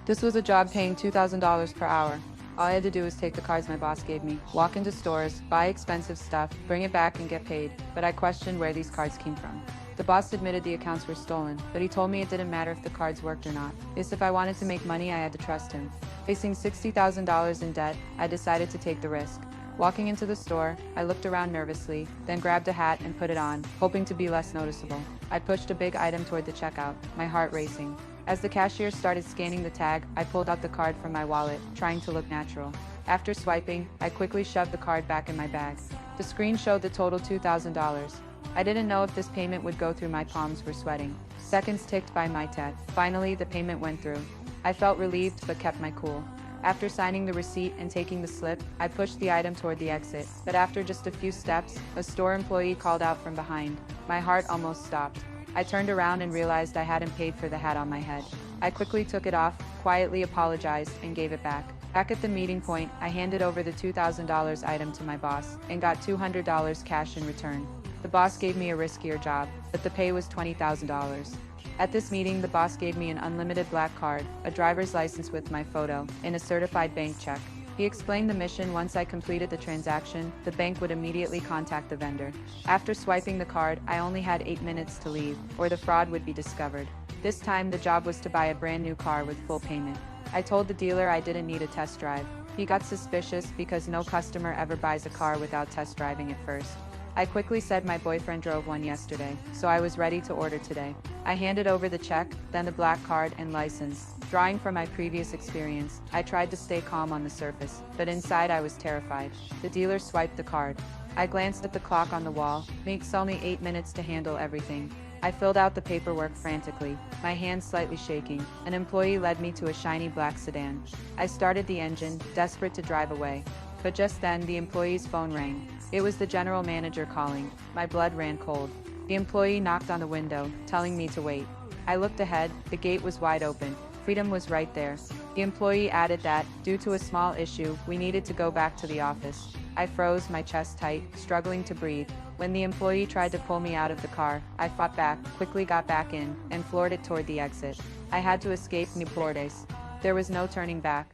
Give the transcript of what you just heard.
This was a job paying $2,000 per hour. All I had to do was take the cards my boss gave me, walk into stores, buy expensive stuff, bring it back and get paid, but I questioned where these cards came from. The boss admitted the accounts were stolen, but he told me it didn't matter if the cards worked or not. If I wanted to make money, I had to trust him. Facing $60,000 in debt, I decided to take the risk. Walking into the store, I looked around nervously, then grabbed a hat and put it on, hoping to be less noticeable. I pushed a big item toward the checkout, my heart racing. As the cashier started scanning the tag, I pulled out the card from my wallet, trying to look natural. After swiping, I quickly shoved the card back in my bag. The screen showed the total $2,000. I didn't know if this payment would go through. My palms were sweating. Seconds ticked by. My tap. Finally, the payment went through. I felt relieved but kept my cool. After signing the receipt and taking the slip, I pushed the item toward the exit. But after just a few steps, a store employee called out from behind. My heart almost stopped. I turned around and realized I hadn't paid for the hat on my head. I quickly took it off, quietly apologized, and gave it back. Back at the meeting point, I handed over the $2,000 item to my boss and got $200 cash in return. The boss gave me a riskier job, but the pay was $20,000. At this meeting, the boss gave me an unlimited black card, a driver's license with my photo, and a certified bank check. He explained the mission. Once I completed the transaction, the bank would immediately contact the vendor. After swiping the card, I only had 8 minutes to leave, or the fraud would be discovered. This time, the job was to buy a brand new car with full payment. I told the dealer I didn't need a test drive. He got suspicious because no customer ever buys a car without test driving it first. I quickly said my boyfriend drove one yesterday, so I was ready to order today. I handed over the check, then the black card and license. Drawing from my previous experience, I tried to stay calm on the surface, but inside I was terrified. The dealer swiped the card. I glanced at the clock on the wall. Makes only 8 minutes to handle everything. I filled out the paperwork frantically, my hands slightly shaking. An employee led me to a shiny black sedan. I started the engine, desperate to drive away. But just then, the employee's phone rang. It was the general manager calling. My blood ran cold. The employee knocked on the window, telling me to wait. I looked ahead. The gate was wide open. Freedom was right there. The employee added that, due to a small issue, we needed to go back to the office. I froze, my chest tight, struggling to breathe. When the employee tried to pull me out of the car, I fought back, quickly got back in, and floored it toward the exit. I had to escape Newportes. There was no turning back.